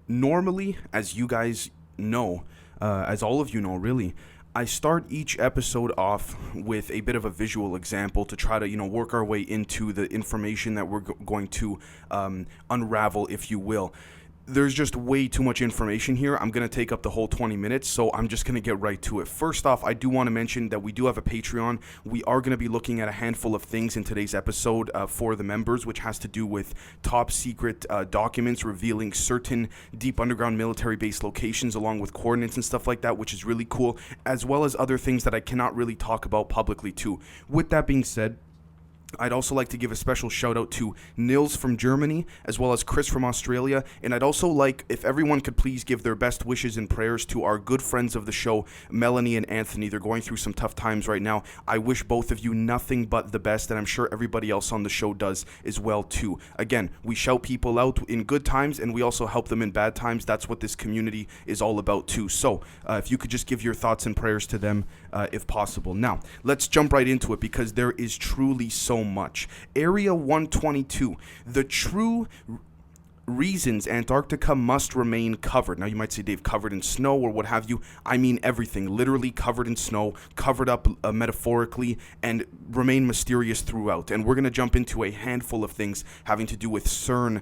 Normally, as you guys know, as all of you know, really, I start each episode off with a bit of a visual example to try to, work our way into the information that we're going to unravel, if you will. There's just way too much information here. I'm going to take up the whole 20 minutes, so I'm just going to get right to it. First off, I do want to mention that we do have a Patreon. We are going to be looking at a handful of things in today's episode for the members, which has to do with top secret documents revealing certain deep underground military base locations along with coordinates and stuff like that, which is really cool, as well as other things that I cannot really talk about publicly too. With that being said, I'd also like to give a special shout out to Nils from Germany, as well as Chris from Australia, and I'd also like if everyone could please give their best wishes and prayers to our good friends of the show, Melanie and Anthony. They're going through some tough times right now. I wish both of you nothing but the best, and I'm sure everybody else on the show does as well too. Again, we shout people out in good times, and we also help them in bad times. That's what this community is all about too. So if you could just give your thoughts and prayers to them if possible. Now, let's jump right into it because there is truly so much. Area 122, the true reasons Antarctica must remain covered. Now you might say, Dave, covered in snow or what have you. I mean everything, literally covered in snow, covered up metaphorically, and remain mysterious throughout. And we're going to jump into a handful of things having to do with CERN,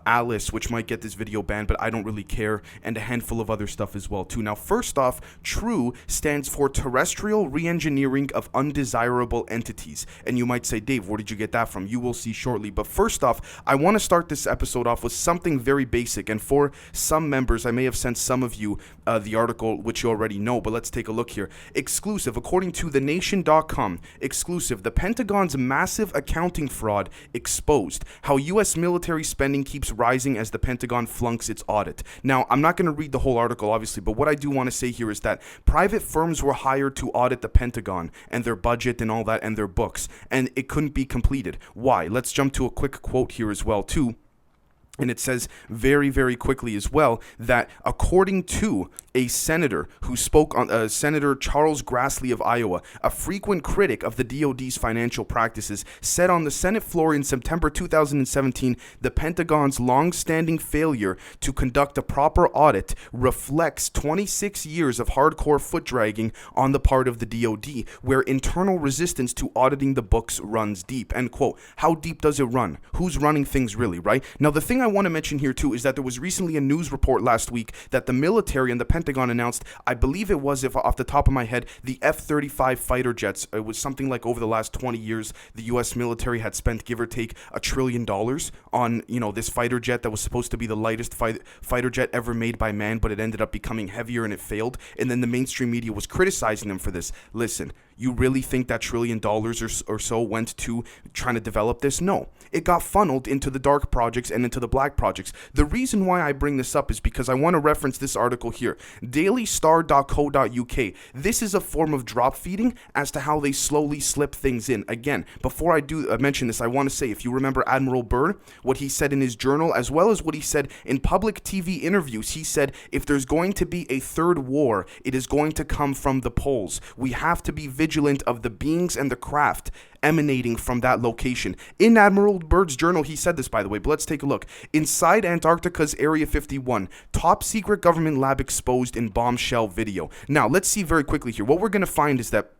Alice, which might get this video banned, but I don't really care, and a handful of other stuff as well too. Now first off, TR.U.E stands for Terrestrial Reengineering of Undesirable Entities. And you might say, Dave, where did you get that from? You will see shortly. But first off, I want to start this episode off with something very basic, and for some members, I may have sent some of you the article, which you already know, but let's take a look here. Exclusive, according to thenation.com, exclusive, the Pentagon's massive accounting fraud exposed, how U.S. military spending keeps rising as the Pentagon flunks its audit. Now, I'm not going to read the whole article, obviously, but what I do want to say here is that private firms were hired to audit the Pentagon and their budget and all that and their books, and it couldn't be completed. Why? Let's jump to a quick quote here as well, too. And it says very, very quickly as well that according to a senator who spoke on Senator Charles Grassley of Iowa, a frequent critic of the DoD's financial practices, said on the Senate floor in September 2017, the Pentagon's long-standing failure to conduct a proper audit reflects 26 years of hardcore foot dragging on the part of the DoD, where internal resistance to auditing the books runs deep. End quote. How deep does it run? Who's running things really, right? Now, the thing I want to mention here too is that there was recently a news report last week that the military and the Pentagon announced, I believe it was, if off the top of my head, the F-35 fighter jets. It was something like over the last 20 years, the U.S. military had spent, give or take, $1 trillion on, this fighter jet that was supposed to be the lightest fighter jet ever made by man, but it ended up becoming heavier and it failed. And then the mainstream media was criticizing them for this. Listen, you really think that $1 trillion or so went to trying to develop this? No. It got funneled into the dark projects and into the black projects. The reason why I bring this up is because I want to reference this article here. dailystar.co.uk. This is a form of drop feeding as to how they slowly slip things in. Again, before I do mention this, I want to say, if you remember Admiral Byrd, what he said in his journal, as well as what he said in public TV interviews, he said, if there's going to be a third war, it is going to come from the poles. We have to be vigilant of the beings and the craft emanating from that location. In Admiral Byrd's journal, he said this, by the way, but let's take a look. Inside Antarctica's Area 51, top secret government lab exposed in bombshell video. Now, let's see very quickly here. What we're going to find is that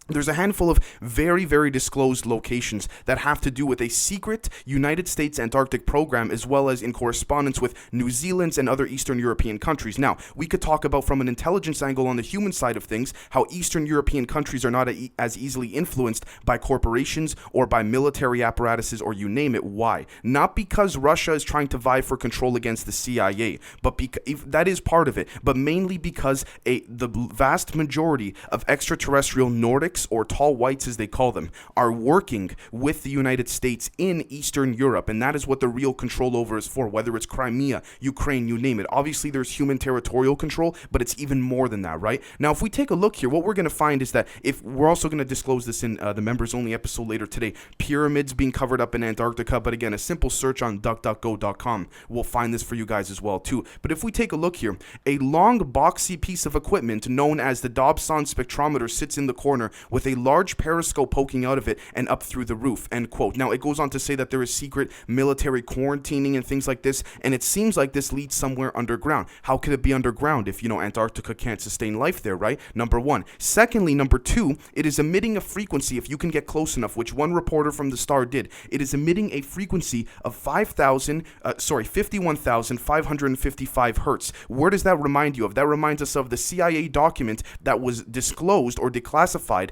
there's a handful of very, very disclosed locations that have to do with a secret United States Antarctic program, as well as in correspondence with New Zealand's and other Eastern European countries. Now, we could talk about from an intelligence angle on the human side of things, how Eastern European countries are not as easily influenced by corporations or by military apparatuses or you name it. Why? Not because Russia is trying to vie for control against the CIA, but that is part of it, but mainly because the vast majority of extraterrestrial Nordic or tall whites as they call them are working with the United States in Eastern Europe, and that is what the real control over is for, whether it's Crimea, Ukraine, you name it. Obviously there's human territorial control, but it's even more than that, right? Now if we take a look here, what we're going to find is that if we're also going to disclose this in the members only episode later today, pyramids being covered up in Antarctica, but again, a simple search on duckduckgo.com will find this for you guys as well too. But if we take a look here, a long boxy piece of equipment known as the Dobson spectrometer sits in the corner with a large periscope poking out of it and up through the roof, end quote. Now, it goes on to say that there is secret military quarantining and things like this, and it seems like this leads somewhere underground. How could it be underground if, Antarctica can't sustain life there, right? Number one. Secondly, number two, it is emitting a frequency, if you can get close enough, which one reporter from the Star did. It is emitting a frequency of 51,555 hertz. Where does that remind you of? That reminds us of the CIA document that was disclosed or declassified,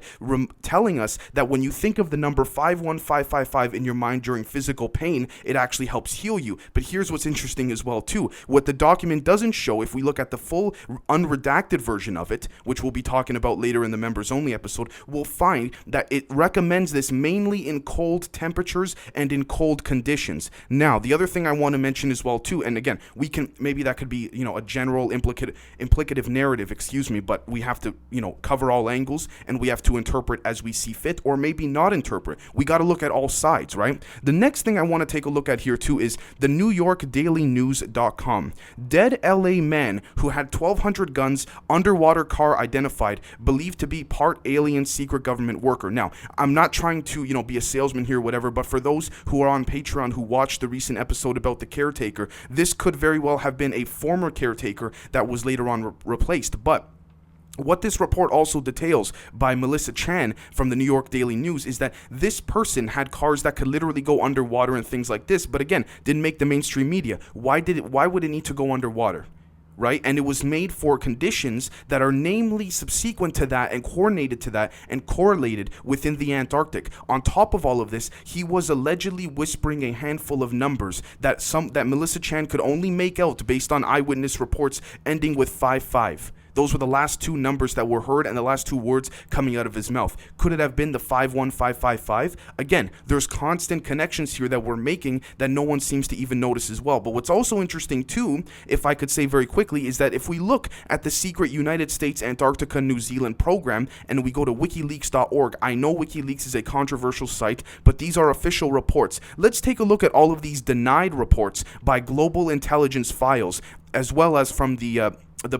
telling us that when you think of the number 51555 in your mind during physical pain, it actually helps heal you. But here's what's interesting as well too. What the document doesn't show, if we look at the full unredacted version of it, which we'll be talking about later in the members only episode, we'll find that it recommends this mainly in cold temperatures and in cold conditions. Now, the other thing I want to mention as well too, and again, maybe that could be, a general implicative narrative, but we have to, cover all angles, and we have to interpret as we see fit, or maybe not interpret. We got to look at all sides, right? The next thing I want to take a look at here too is the New York Daily News.com. Dead LA man who had 1,200 guns, underwater car identified, believed to be part alien secret government worker. Now, I'm not trying to, be a salesman here or whatever, but for those who are on Patreon who watched the recent episode about the caretaker, this could very well have been a former caretaker that was later on replaced. But what this report also details by Melissa Chan from the New York Daily News is that this person had cars that could literally go underwater and things like this, but again, didn't make the mainstream media. Why would it need to go underwater? Right? And it was made for conditions that are namely subsequent to that and coordinated to that and correlated within the Antarctic. On top of all of this, he was allegedly whispering a handful of numbers that Melissa Chan could only make out based on eyewitness reports ending with 55. Those were the last two numbers that were heard and the last two words coming out of his mouth. Could it have been the 51555? Again, there's constant connections here that we're making that no one seems to even notice as well. But what's also interesting too, if I could say very quickly, is that if we look at the secret United States Antarctica New Zealand program and we go to wikileaks.org, I know WikiLeaks is a controversial site, but these are official reports. Let's take a look at all of these denied reports by Global Intelligence Files, as well as from the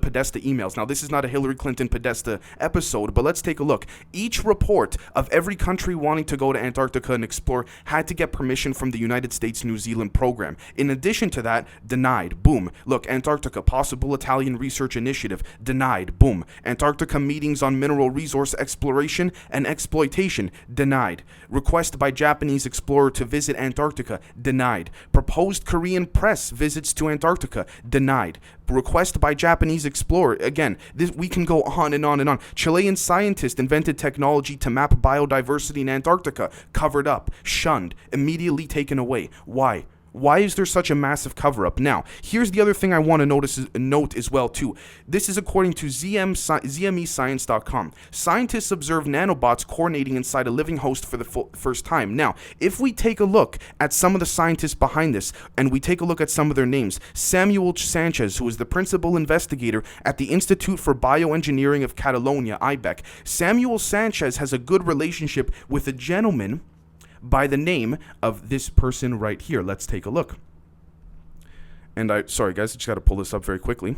Podesta emails. Now, this is not a Hillary Clinton Podesta episode, but let's take a look. Each report of every country wanting to go to Antarctica and explore had to get permission from the United States New Zealand program. In addition to that, denied. Boom. Look, Antarctica, possible Italian research initiative. Denied. Boom. Antarctica meetings on mineral resource exploration and exploitation. Denied. Request by Japanese explorer to visit Antarctica. Denied. Proposed Korean press visits to Antarctica. Denied. Request by Japanese explorer. Again, we can go on and on and on. Chilean scientist invented technology to map biodiversity in Antarctica. Covered up, shunned, immediately taken away. Why? Why is there such a massive cover-up? Now, here's the other thing I want to note as well, too. This is according to ZMEScience.com. Scientists observe nanobots coordinating inside a living host for the first time. Now, if we take a look at some of the scientists behind this, and we take a look at some of their names, Samuel Sanchez, who is the principal investigator at the Institute for Bioengineering of Catalonia, IBEC. Samuel Sanchez has a good relationship with a gentleman by the name of this person right here. Let's take a look. And sorry guys, I just got to pull this up very quickly.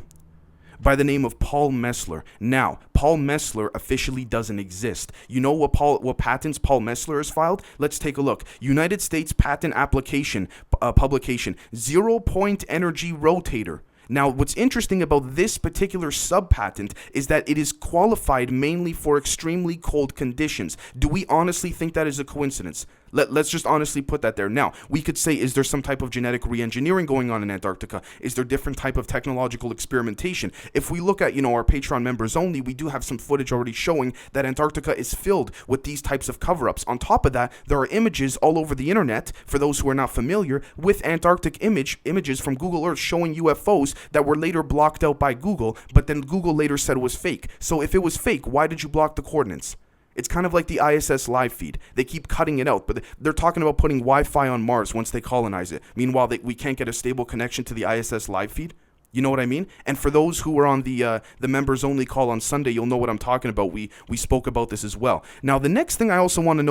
By the name of Paul Messler. Now, Paul Messler officially doesn't exist. You know what patents Paul Messler has filed? Let's take a look. United States Patent Application publication, 0-point energy rotator. Now, what's interesting about this particular sub-patent is that it is qualified mainly for extremely cold conditions. Do we honestly think that is a coincidence? Let's just honestly put that there. Now, we could say, is there some type of genetic re-engineering going on in Antarctica? Is there different type of technological experimentation? If we look at, our Patreon members only, we do have some footage already showing that Antarctica is filled with these types of cover-ups. On top of that, there are images all over the internet, for those who are not familiar, with Antarctic images from Google Earth showing UFOs that were later blocked out by Google, but then Google later said it was fake. So if it was fake, why did you block the coordinates? It's kind of like the ISS live feed. They keep cutting it out, but they're talking about putting Wi-Fi on Mars once they colonize it. Meanwhile, we can't get a stable connection to the ISS live feed. You know what I mean? And for those who were on the members only call on Sunday, you'll know what I'm talking about. We spoke about this as well. Now, the next thing I also want to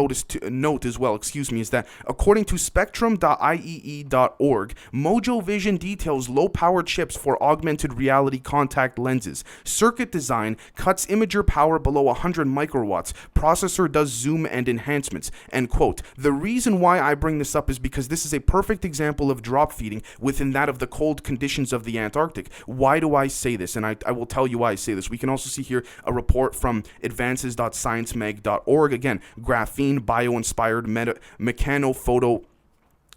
note as well, is that according to spectrum.iee.org, Mojo Vision details low-power chips for augmented reality contact lenses. Circuit design cuts imager power below 100 microwatts. Processor does zoom and enhancements. End quote. The reason why I bring this up is because this is a perfect example of drop feeding within that of the cold conditions of the Antarctic. Why do I say this? And I will tell you why I say this. We can also see here a report from advances.sciencemag.org. Again, graphene, bio-inspired,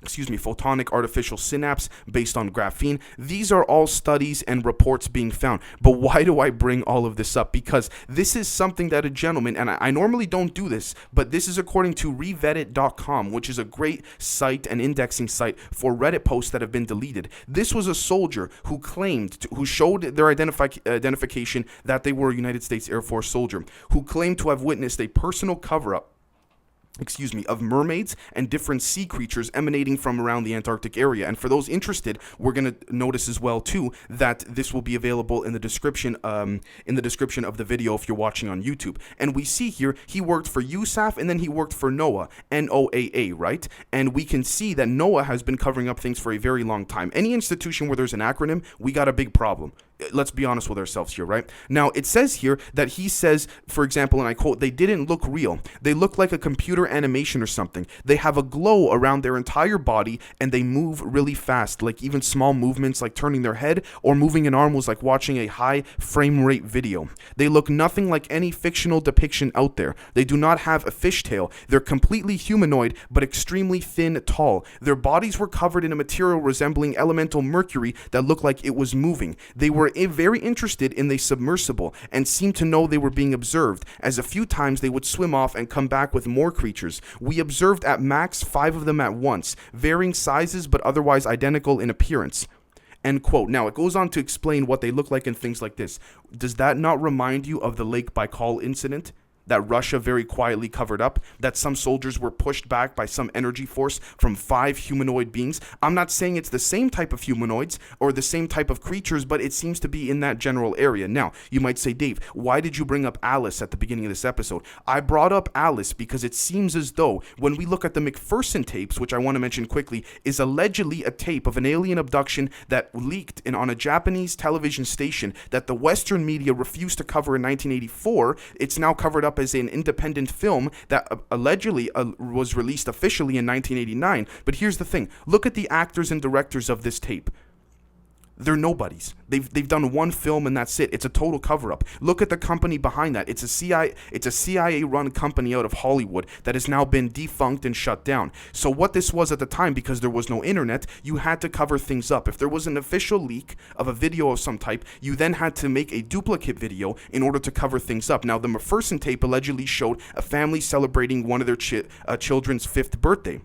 photonic artificial synapse based on graphene. These are all studies and reports being found. But why do I bring all of this up? Because this is something that a gentleman, and I normally don't do this, but this is according to revettit.com, which is a great site and indexing site for Reddit posts that have been deleted. This was a soldier who who showed their identification that they were a United States Air Force soldier, who claimed to have witnessed a personal cover-up of mermaids and different sea creatures emanating from around the Antarctic area. And for those interested, we're going to notice as well too that this will be available in the description of the video if you're watching on YouTube. And we see here he worked for USAF and then he worked for NOAA, NOAA, right? And we can see that NOAA has been covering up things for a very long time. Any institution where there's an acronym, we got a big problem. Let's be honest with ourselves here, right? Now, it says here that he says, for example, and I quote, "They didn't look real. They look like a computer animation or something. They have a glow around their entire body and they move really fast, like even small movements like turning their head or moving an arm was like watching a high frame rate video. They look nothing like any fictional depiction out there. They do not have a fishtail. They're completely humanoid but extremely thin, tall. Their bodies were covered in a material resembling elemental mercury that looked like it was moving. They were very interested in the submersible and seemed to know they were being observed, as a few times they would swim off and come back with more creatures. We observed at max 5 of them at once, varying sizes but otherwise identical in appearance." End quote. Now, it goes on to explain what they look like and things like this. Does that not remind you of the Lake Baikal incident that Russia very quietly covered up, that some soldiers were pushed back by some energy force from 5 humanoid beings? I'm not saying it's the same type of humanoids or the same type of creatures, but it seems to be in that general area. Now, you might say, Dave, why did you bring up Alice at the beginning of this episode? I brought up Alice because it seems as though when we look at the McPherson tapes, which I want to mention quickly, is allegedly a tape of an alien abduction that leaked on a Japanese television station that the Western media refused to cover in 1984. It's now covered up as an independent film that allegedly was released officially in 1989. But here's the thing. Look at the actors and directors of this tape. They're nobodies. They've done one film and that's it. It's a total cover-up. Look at the company behind that. It's a CIA-run company out of Hollywood that has now been defunct and shut down. So what this was at the time, because there was no internet, you had to cover things up. If there was an official leak of a video of some type, you then had to make a duplicate video in order to cover things up. Now, the McPherson tape allegedly showed a family celebrating one of their children's 5th birthday.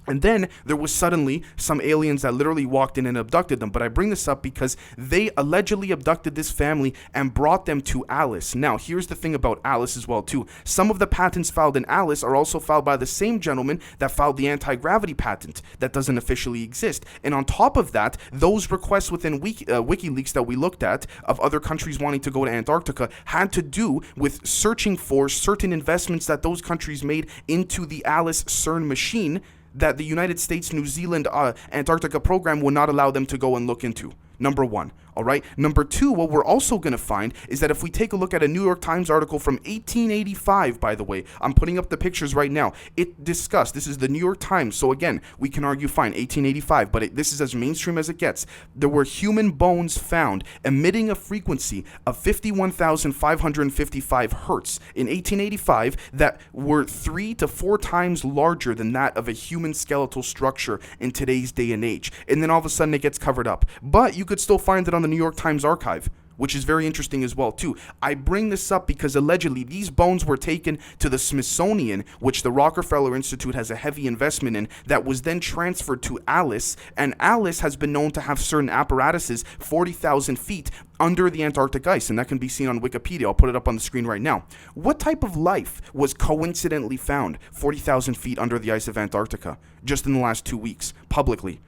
And then there was suddenly some aliens that literally walked in and abducted them. But I bring this up because they allegedly abducted this family and brought them to Alice. Now, here's the thing about Alice as well, too. Some of the patents filed in Alice are also filed by the same gentleman that filed the anti-gravity patent that doesn't officially exist. And on top of that, those requests within Wikileaks that we looked at of other countries wanting to go to Antarctica had to do with searching for certain investments that those countries made into the Alice CERN machine that the United States, New Zealand, Antarctica program will not allow them to go and look into. Number one. All right. Number two, what we're also going to find is that if we take a look at a New York Times article from 1885, by the way, I'm putting up the pictures right now. It discussed, this is the New York Times. So again, we can argue fine, 1885, but this is as mainstream as it gets. There were human bones found emitting a frequency of 51,555 hertz in 1885 that were 3 to 4 times larger than that of a human skeletal structure in today's day and age. And then all of a sudden it gets covered up. But you could still find it on the New York Times archive, which is very interesting as well, too. I bring this up because allegedly these bones were taken to the Smithsonian, which the Rockefeller Institute has a heavy investment in, that was then transferred to Alice, and Alice has been known to have certain apparatuses 40,000 feet under the Antarctic ice, and that can be seen on Wikipedia. I'll put it up on the screen right now. What type of life was coincidentally found 40,000 feet under the ice of Antarctica just in the last 2 weeks, publicly?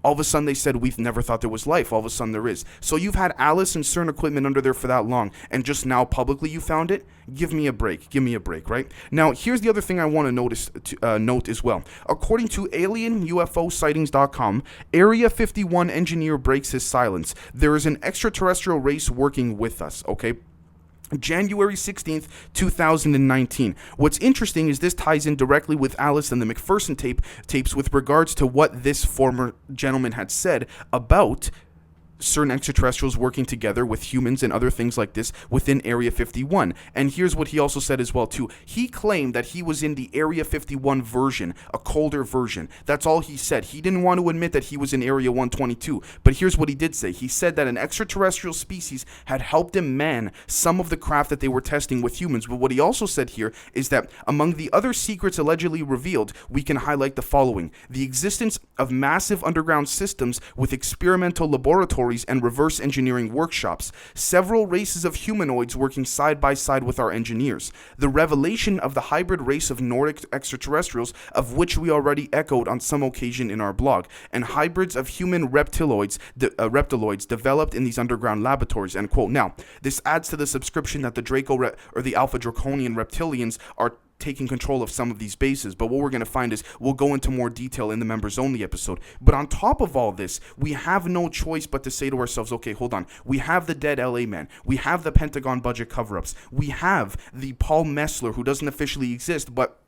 All of a sudden they said, we've never thought there was life. All of a sudden there is. So you've had Alice and CERN equipment under there for that long, and just now publicly you found it? Give me a break. Give me a break, right? Now, here's the other thing I want to note as well. According to AlienUFOsightings.com, Area 51 engineer breaks his silence. There is an extraterrestrial race working with us, okay? January 16th, 2019. What's interesting is this ties in directly with Alice and the McPherson tapes with regards to what this former gentleman had said about certain extraterrestrials working together with humans and other things like this within Area 51. And here's what he also said as well too. He claimed that he was in the Area 51 version, a colder version. That's all he said. He didn't want to admit that he was in Area 122. But here's what he did say. He said that an extraterrestrial species had helped him man some of the craft that they were testing with humans. But what he also said here is that among the other secrets allegedly revealed, we can highlight the following: the existence of massive underground systems with experimental laboratories and reverse engineering workshops, several races of humanoids working side by side with our engineers, the revelation of the hybrid race of Nordic extraterrestrials, of which we already echoed on some occasion in our blog, and hybrids of human reptiloids developed in these underground laboratories, end quote. Now, this adds to the subscription that the or the Alpha Draconian reptilians are taking control of some of these bases. But what we're going to find is we'll go into more detail in the members only episode. But on top of all this, we have no choice but to say to ourselves, okay, hold on. We have the dead LA man. We have the Pentagon budget cover-ups. We have the Paul Messler, who doesn't officially exist, but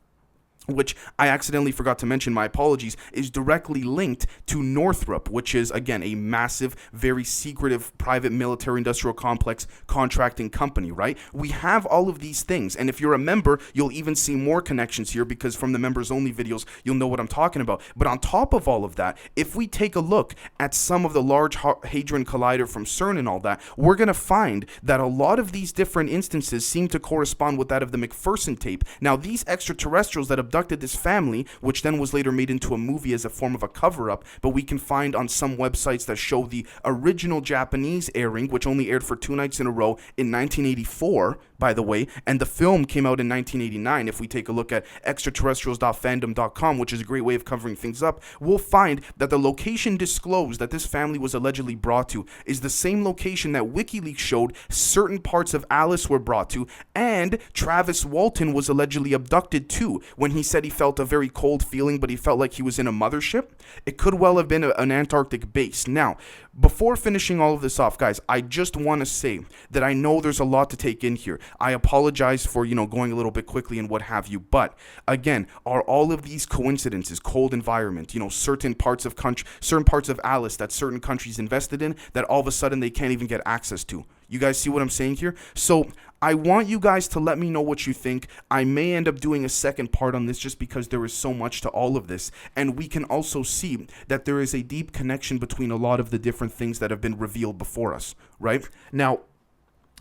which I accidentally forgot to mention, my apologies, is directly linked to Northrop, which is, again, a massive, very secretive private military-industrial complex contracting company, right? We have all of these things, and if you're a member, you'll even see more connections here, because from the members-only videos, you'll know what I'm talking about. But on top of all of that, if we take a look at some of the Large Hadron Collider from CERN and all that, we're going to find that a lot of these different instances seem to correspond with that of the McPherson tape. Now, these extraterrestrials that abducted this family, which then was later made into a movie as a form of a cover-up, but we can find on some websites that show the original Japanese airing, which only aired for 2 nights in a row in 1984, by the way, and the film came out in 1989. If we take a look at extraterrestrials.fandom.com, which is a great way of covering things up, we'll find that the location disclosed that this family was allegedly brought to is the same location that WikiLeaks showed certain parts of Alice were brought to, and Travis Walton was allegedly abducted too, when he said he felt a very cold feeling, but he felt like he was in a mothership. It could well have been an Antarctic base. Now, before finishing all of this off, guys, I just want to say that I know there's a lot to take in here. I apologize for, going a little bit quickly and what have you, but again, are all of these coincidences, cold environment, certain parts of Alice that certain countries invested in that all of a sudden they can't even get access to? You guys see what I'm saying here? So I want you guys to let me know what you think. I may end up doing a second part on this just because there is so much to all of this. And we can also see that there is a deep connection between a lot of the different things that have been revealed before us, right? Now,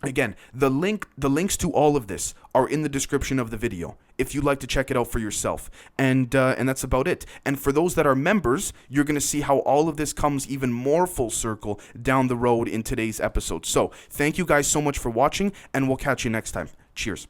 again, the links to all of this are in the description of the video if you'd like to check it out for yourself. And that's about it. And for those that are members, you're going to see how all of this comes even more full circle down the road in today's episode. So thank you guys so much for watching, and we'll catch you next time. Cheers.